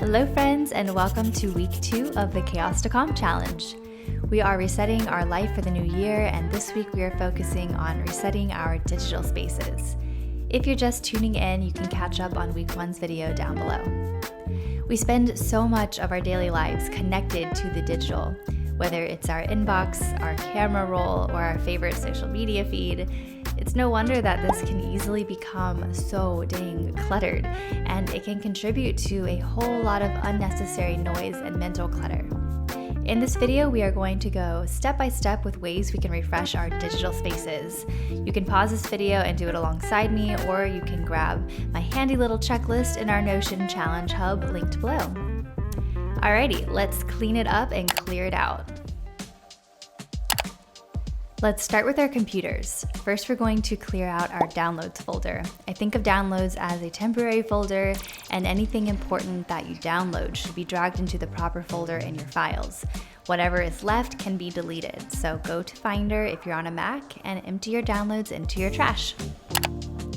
Hello friends, and welcome to week 2 of the Chaos to Calm Challenge. We are resetting our life for the new year, and this week we are focusing on resetting our digital spaces. If you're just tuning in, you can catch up on week 1's video down below. We spend so much of our daily lives connected to the digital, whether it's our inbox, our camera roll, or our favorite social media feed. It's no wonder that this can easily become so dang cluttered, and it can contribute to a whole lot of unnecessary noise and mental clutter. In this video, we are going to go step by step with ways we can refresh our digital spaces. You can pause this video and do it alongside me, or you can grab my handy little checklist in our Notion Challenge Hub linked below. Alrighty, let's clean it up and clear it out. Let's start with our computers. First, we're going to clear out our downloads folder. I think of downloads as a temporary folder, and anything important that you download should be dragged into the proper folder in your files. Whatever is left can be deleted, so go to Finder if you're on a Mac and empty your downloads into your trash.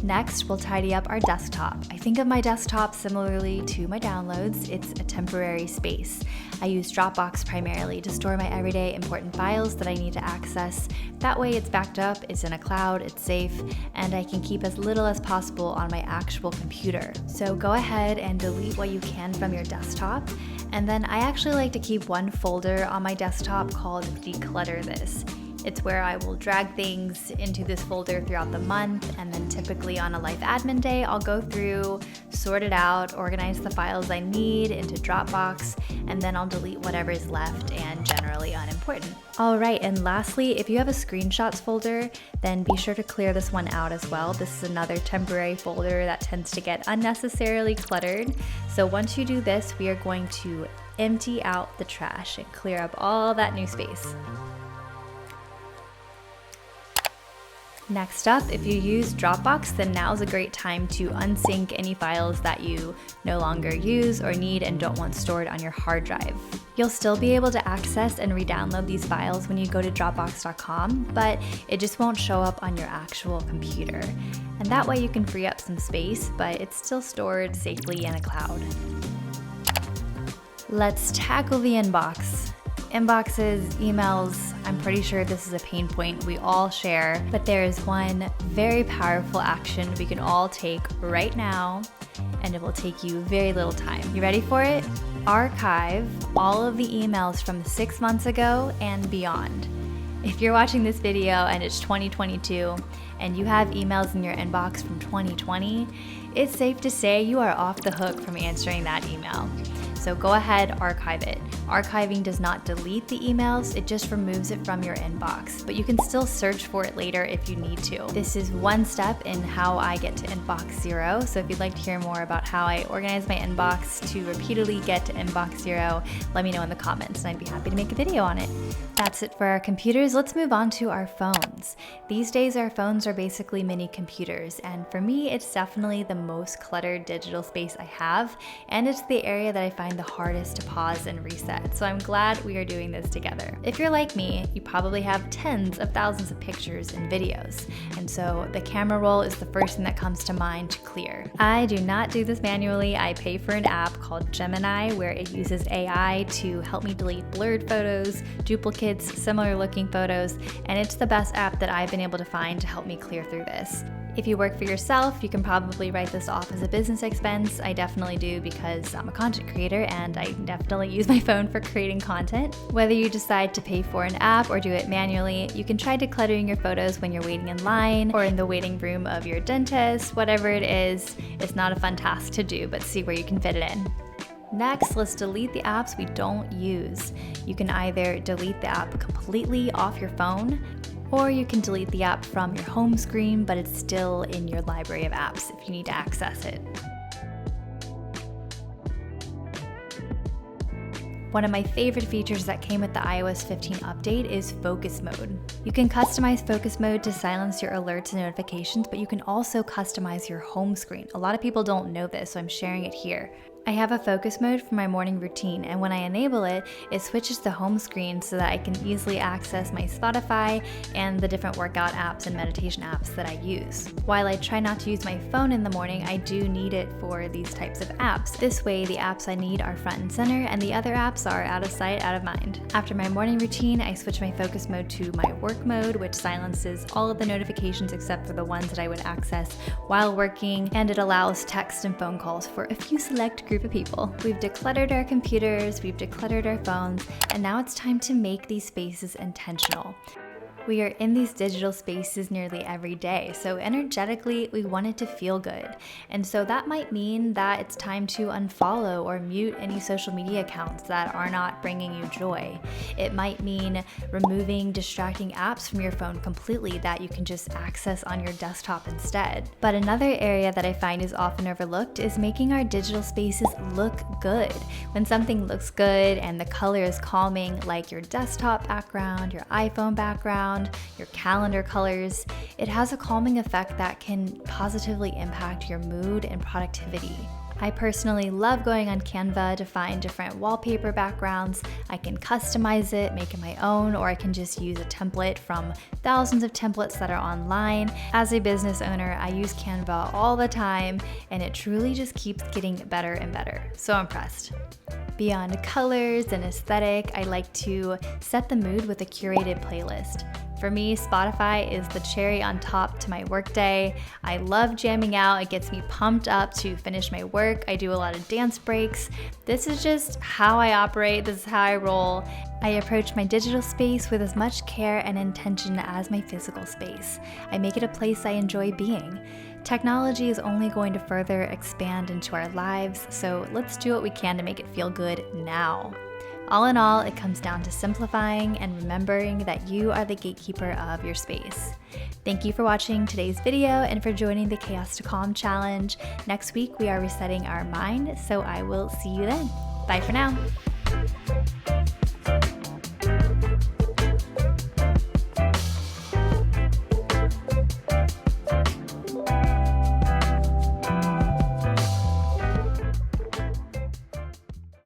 Next, we'll tidy up our desktop. I think of my desktop similarly to my downloads. It's a temporary space. I use Dropbox primarily to store my everyday important files that I need to access. That way it's backed up, it's in a cloud, it's safe, and I can keep as little as possible on my actual computer. So go ahead and delete what you can from your desktop. And then I actually like to keep one folder on my desktop called Declutter This. It's where I will drag things into this folder throughout the month, and then typically on a life admin day, I'll go through, sort it out, organize the files I need into Dropbox, and then I'll delete whatever is left and generally unimportant. All right, and lastly, if you have a screenshots folder, then be sure to clear this one out as well. This is another temporary folder that tends to get unnecessarily cluttered. So once you do this, we are going to empty out the trash and clear up all that new space. Next up, if you use Dropbox, then now's a great time to unsync any files that you no longer use or need and don't want stored on your hard drive. You'll still be able to access and re-download these files when you go to dropbox.com, but it just won't show up on your actual computer. And that way you can free up some space, but it's still stored safely in a cloud. Let's tackle the inbox. Inboxes, emails, I'm pretty sure this is a pain point we all share, but there is one very powerful action we can all take right now, and it will take you very little time. You ready for it? Archive all of the emails from 6 months ago and beyond. If you're watching this video and it's 2022 and you have emails in your inbox from 2020, it's safe to say you are off the hook from answering that email. So go ahead, archive it. Archiving does not delete the emails, it just removes it from your inbox, but you can still search for it later if you need to. This is one step in how I get to inbox 0, so if you'd like to hear more about how I organize my inbox to repeatedly get to inbox 0, let me know in the comments and I'd be happy to make a video on it. That's it for our computers. Let's move on to our phones. These days our phones are basically mini computers, and for me it's definitely the most cluttered digital space I have, and it's the area that I find the hardest to pause and reset, so I'm glad we are doing this together. If you're like me, you probably have tens of thousands of pictures and videos, and so the camera roll is the first thing that comes to mind to clear. I do not do this manually. I pay for an app called Gemini where it uses AI to help me delete blurred photos, duplicates, similar looking photos, and it's the best app that I've been able to find to help me clear through this. If you work for yourself, you can probably write this off as a business expense. I definitely do because I'm a content creator and I definitely use my phone for creating content. Whether you decide to pay for an app or do it manually, you can try decluttering your photos when you're waiting in line or in the waiting room of your dentist, whatever it is. It's not a fun task to do, but see where you can fit it in. Next, let's delete the apps we don't use. You can either delete the app completely off your phone, or you can delete the app from your home screen, but it's still in your library of apps if you need to access it. One of my favorite features that came with the iOS 15 update is focus mode. You can customize focus mode to silence your alerts and notifications, but you can also customize your home screen. A lot of people don't know this, so I'm sharing it here. I have a focus mode for my morning routine, and when I enable it, it switches to home screen so that I can easily access my Spotify and the different workout apps and meditation apps that I use. While I try not to use my phone in the morning, I do need it for these types of apps. This way, the apps I need are front and center, and the other apps are out of sight, out of mind. After my morning routine, I switch my focus mode to my work mode, which silences all of the notifications except for the ones that I would access while working, and it allows text and phone calls for a few select group of people. We've decluttered our computers, we've decluttered our phones, and now it's time to make these spaces intentional. We are in these digital spaces nearly every day, so energetically, we want it to feel good. And so that might mean that it's time to unfollow or mute any social media accounts that are not bringing you joy. It might mean removing distracting apps from your phone completely that you can just access on your desktop instead. But another area that I find is often overlooked is making our digital spaces look good. When something looks good and the color is calming, like your desktop background, your iPhone background, your calendar colors, it has a calming effect that can positively impact your mood and productivity. I personally love going on Canva to find different wallpaper backgrounds. I can customize it, make it my own, or I can just use a template from thousands of templates that are online. As a business owner, I use Canva all the time, and it truly just keeps getting better and better. So impressed. Beyond colors and aesthetic, I like to set the mood with a curated playlist. For me, Spotify is the cherry on top to my workday. I love jamming out. It gets me pumped up to finish my work. I do a lot of dance breaks. This is just how I operate. This is how I roll. I approach my digital space with as much care and intention as my physical space. I make it a place I enjoy being. Technology is only going to further expand into our lives, so let's do what we can to make it feel good now. All in all, it comes down to simplifying and remembering that you are the gatekeeper of your space. Thank you for watching today's video and for joining the Chaos to Calm challenge. Next week, we are resetting our mind, so I will see you then. Bye for now.